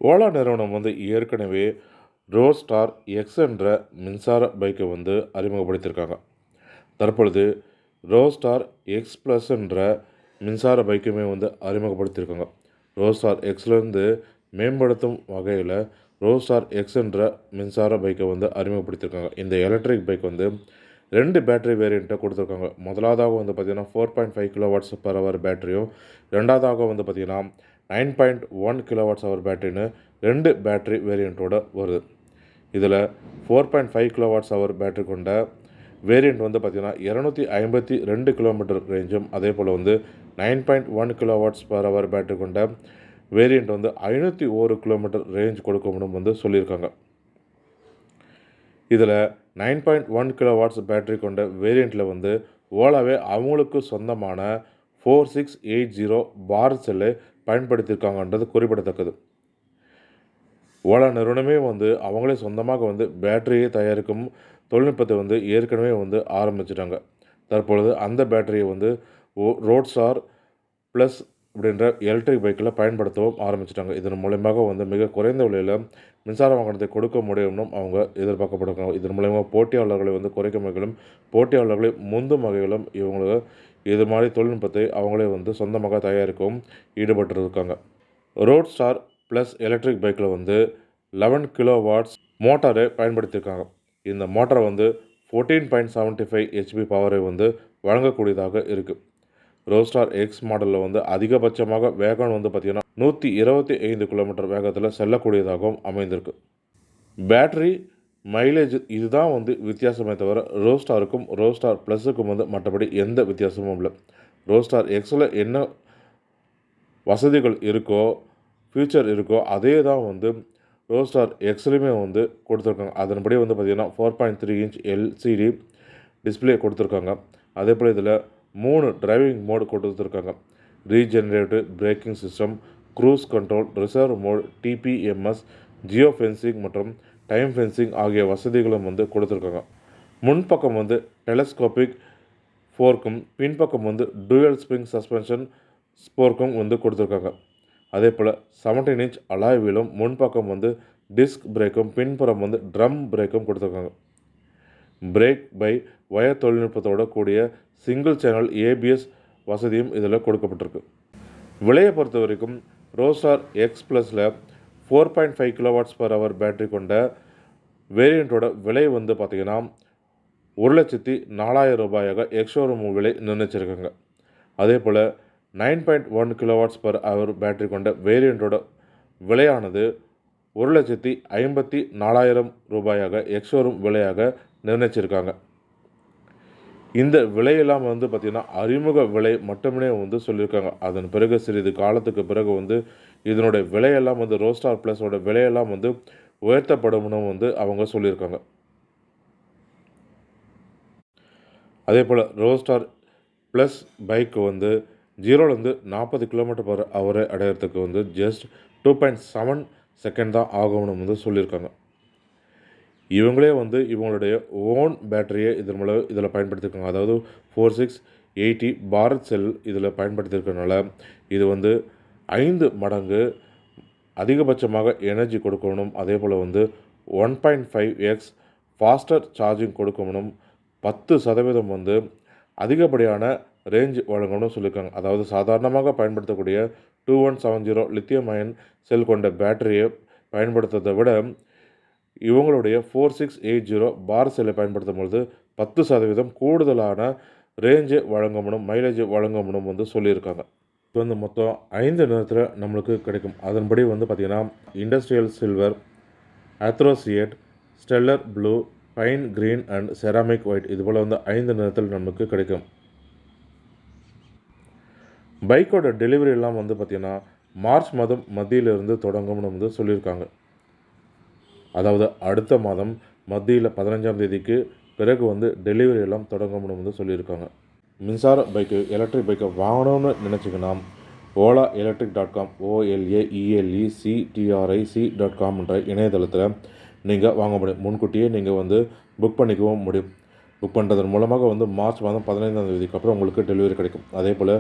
ஓலா நிறுவனம் வந்து ஏற்கனவே ரோஸ்டார் எக்ஸ் என்ற மின்சார பைக்கை வந்து அறிமுகப்படுத்தியிருக்காங்க. தற்பொழுது ரோஸ்டார் எக்ஸ் ப்ளஸ் என்ற மின்சார பைக்குமே வந்து அறிமுகப்படுத்தியிருக்காங்க. ரோஸ்டார் எக்ஸ்லேருந்து மேம்படுத்தும் வகையில் ரோஸ்டார் எக்ஸ் என்ற மின்சார பைக்கை வந்து அறிமுகப்படுத்தியிருக்காங்க. இந்த எலக்ட்ரிக் பைக் வந்து 2 பேட்டரி வேரியண்ட்டை கொடுத்துருக்காங்க. முதலாவதாக வந்து பார்த்திங்கன்னா 4.5 கிலோவாட்ஸ் பர் ஹவர் பேட்டரியும், ரெண்டாவதாக வந்து பார்த்திங்கன்னா 9.1 கிலோவாட்ஸ் ஹவர் பேட்டரின்னு 2 பேட்டரி வேரியண்ட்டோட வருது. இதில் 4.5 கிலோவாட்ஸ் ஹவர் பேட்டரி கொண்ட வேரியண்ட் வந்து பார்த்திங்கன்னா 252 கிலோமீட்டர் ரேஞ்சும், அதே போல் வந்து 9.1 கிலோவாட்ஸ் பர் ஹவர் பேட்டரி கொண்ட வேரியண்ட் வந்து 501 கிலோமீட்டர் ரேஞ்ச் கொடுக்கணும்னு வந்து சொல்லியிருக்காங்க. இதில் 9.1 கிலோவாட்ஸ் பேட்டரி கொண்ட வேரியண்ட்டில் வந்து ஓலாவே அவங்களுக்கு சொந்தமான 4680 பார் செல்லை பயன்படுத்தியிருக்காங்கன்றது குறிப்பிடத்தக்கது. ஓலா நிறுவனமே வந்து அவங்களே சொந்தமாக வந்து பேட்டரியை தயாரிக்கும் தொழில்நுட்பத்தை வந்து ஏற்கனவே வந்து ஆரம்பிச்சிட்டாங்க. தற்பொழுது அந்த பேட்டரியை வந்து ரோட்ஸ்டார் ப்ளஸ் அப்படின்ற எலக்ட்ரிக் பைக்கில் பயன்படுத்தவும் ஆரம்பிச்சிட்டாங்க. இதன் மூலமாக வந்து மிக குறைந்த விலையில் மின்சார வாகனத்தை கொடுக்க முடியும்னு அவங்க எதிர்பார்க்கப்படுறாங்க. இதன் மூலமாக போட்டியாளர்களை வந்து குறைக்கும் வகையிலும், போட்டியாளர்களை முந்தும் வகையிலும் இவங்க இது மாதிரி தொழில்நுட்பத்தை அவங்களே வந்து சொந்தமாக தயாரிக்கவும் ஈடுபட்டிருக்காங்க. ரோட்ஸ்டார் ப்ளஸ் எலக்ட்ரிக் பைக்கில் வந்து 11 கிலோவாட்ஸ் மோட்டாரை பயன்படுத்தியிருக்காங்க. இந்த மோட்டாரை வந்து 14.75 ஹெச்பி பவரை வந்து வழங்கக்கூடியதாக இருக்குது. ரோஸ்டார் எக்ஸ் மாடலில் வந்து அதிகபட்சமாக வேகம் வந்து பார்த்திங்கன்னா 125 கிலோமீட்டர் வேகத்தில் செல்லக்கூடியதாகவும் அமைந்திருக்கு. பேட்டரி மைலேஜ் இதுதான் வந்து வித்தியாசமே தவிர ரோஸ்டாருக்கும் ரோஸ்டார் ப்ளஸுக்கும் வந்து மற்றபடி எந்த வித்தியாசமும் இல்லை. ரோஸ்டார் எக்ஸில் என்ன வசதிகள் இருக்கோ, ஃபியூச்சர் இருக்கோ, அதே தான் வந்து ரோஸ்டார் எக்ஸ்லையுமே வந்து கொடுத்துருக்காங்க. அதன்படி வந்து பார்த்திங்கன்னா 4.3 இன்ச் எல்சிடி டிஸ்பிளே கொடுத்துருக்காங்க. அதே போல் இதில் 3 டிரைவிங் மோடு கொடுத்துருக்காங்க. Regenerative braking system, cruise control, reserve mode, TPMS, geo fencing மற்றும் டைம் ஃபென்சிங் ஆகிய வசதிகளும் வந்து கொடுத்துருக்காங்க. முன்பக்கம் வந்து டெலஸ்கோபிக் ஃபோர்க்கும், பின்பக்கம் வந்து டூயல் ஸ்ப்ரிங் சஸ்பென்ஷன் ஸ்போர்க்கும் வந்து கொடுத்துருக்காங்க. அதே போல் 17 இன்ச் அலாய் வீலும், முன்பக்கம் வந்து டிஸ்க் பிரேக்கும், பின்புறம் வந்து ட்ரம் பிரேக்கும் கொடுத்துருக்காங்க. பிரேக் பை வயர் தொழில்நுட்பத்தோட கூடிய சிங்கிள் சேனல் ஏபிஎஸ் வசதியும் இதில் கொடுக்கப்பட்டிருக்கு. விலையை பொறுத்த வரைக்கும் ரோஸ்டார் எக்ஸ் ப்ளஸில் 4.5 கிலோவாட்ஸ் பர் ஹவர் பேட்டரி கொண்ட வேரியண்ட்டோட விலை வந்து பார்த்திங்கன்னா 1,04,000 ரூபாயாக எக்ஸ்ஷோரூம் விலை நிர்ணயிச்சிருக்காங்க. அதே போல் 9.1 கிலோவாட்ஸ் பர் ஹவர் பேட்டரி கொண்ட வேரியண்ட்டோட விலையானது 1,54,000 ரூபாயாக எக்ஸ்ஷோரூம் விலையாக நிர்ணயிச்சிருக்காங்க. இந்த விலையெல்லாம் வந்து பார்த்திங்கன்னா அறிமுக விலை மட்டுமே வந்து சொல்லியிருக்காங்க. அதன் பிறகு சிறிது காலத்துக்கு பிறகு வந்து இதனுடைய விலையெல்லாம் வந்து ரோஸ்டார் ப்ளஸோட விலையெல்லாம் வந்து உயர்த்தப்படும்னு வந்து அவங்க சொல்லியிருக்காங்க. அதே போல் ரோஸ்டார் ப்ளஸ் பைக்கு வந்து 0லேருந்து 40 கிலோமீட்டர் பர் ஹவரை அடையிறதுக்கு வந்து ஜஸ்ட் 2.7 செகண்ட் தான் ஆகும்னு வந்து சொல்லியிருக்காங்க. இவங்களே வந்து இவங்களுடைய ஓன் பேட்டரியை இதில் பயன்படுத்தியிருக்காங்க. அதாவது 4680 பாரத் செல் இதில் பயன்படுத்தியிருக்கிறதுனால இது வந்து 5 மடங்கு அதிகபட்சமாக எனர்ஜி கொடுக்கணும். அதே போல் வந்து 1.5x ஃபாஸ்டர் சார்ஜிங் கொடுக்கணும். 10% வந்து அதிகப்படியான ரேஞ்ச் வழங்கணும்னு சொல்லியிருக்காங்க. அதாவது சாதாரணமாக பயன்படுத்தக்கூடிய 2170 லித்தியம் அயன் செல் கொண்ட பேட்டரியை பயன்படுத்துறதை விட இவங்களுடைய 4680 பார் செல்லை பயன்படுத்தும் பொழுது 10% கூடுதலான ரேஞ்சை வழங்கணும், மைலேஜ் வழங்கணும் வந்து சொல்லியிருக்காங்க. இப்போ வந்து மொத்தம் 5 நிறத்தில் நம்மளுக்கு கிடைக்கும். அதன்படி வந்து பார்த்திங்கன்னா industrial silver, anthracite, stellar blue, pine green and ceramic white இதுபோல் வந்து 5 நிறத்தில் நமக்கு கிடைக்கும். பைக்கோட டெலிவரியெல்லாம் வந்து பார்த்திங்கன்னா மார்ச் மாதம் மத்தியிலிருந்து தொடங்கும்னு வந்து சொல்லியிருக்காங்க. அதாவது அடுத்த மாதம் மத்தியில் 15ஆம் தேதிக்கு பிறகு வந்து டெலிவரி எல்லாம் தொடங்கும்னு வந்து சொல்லியிருக்காங்க. மின்சார பைக்கு எலக்ட்ரிக் பைக்கை வாங்கணும்னு நினச்சிங்கன்னா ஓலா electric.com OLAELECTRIC.com என்ற இணையதளத்தில் நீங்கள் வாங்க முடியும். முன்கூட்டியே நீங்கள் வந்து புக் பண்ணிக்கவும் முடியும். புக் பண்ணுறதன் மூலமாக வந்து மார்ச் மாதம் 15ஆம் தேதிக்கு அப்புறம் உங்களுக்கு டெலிவரி கிடைக்கும். அதே போல்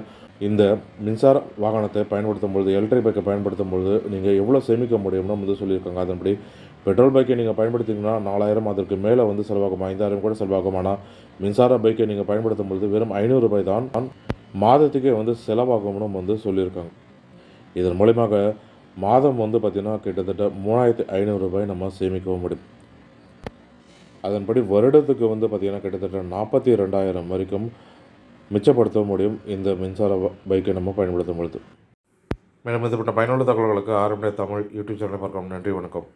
இந்த மின்சார வாகனத்தை பயன்படுத்தும் பொழுது, எலக்ட்ரிக் பைக்கை பயன்படுத்தும் பொழுது நீங்கள் எவ்வளோ சேமிக்க முடியும்னு வந்து சொல்லியிருக்காங்க. அதன்படி பெட்ரோல் பைக்கை நீங்கள் பயன்படுத்திங்கன்னா 4000 அதற்கு மேலே வந்து செலவாகும், 5000 கூட செலவாகும். ஆனால் மின்சார பைக்கை நீங்கள் பயன்படுத்தும் பொழுது வெறும் ரூ. 500 தான் மாதத்துக்கே வந்து செலவாகும்னு வந்து சொல்லியிருக்காங்க. இதன் மூலயமாக மாதம் வந்து பார்த்திங்கன்னா கிட்டத்தட்ட ரூ. 3500 நம்ம சேமிக்கவும் முடியும். அதன்படி வருடத்துக்கு வந்து பார்த்திங்கன்னா கிட்டத்தட்ட 42,000 வரைக்கும் மிச்சப்படுத்த முடியும் இந்த மின்சார பைக்கை நம்ம பயன்படுத்தும் பொழுது. மேலும் இதுபட்ட பயனுள்ள தகவல்களுக்கு ஆரம்ப தமிழ் யூடியூப் சேனலை பார்க்கலாம். நன்றி, வணக்கம்.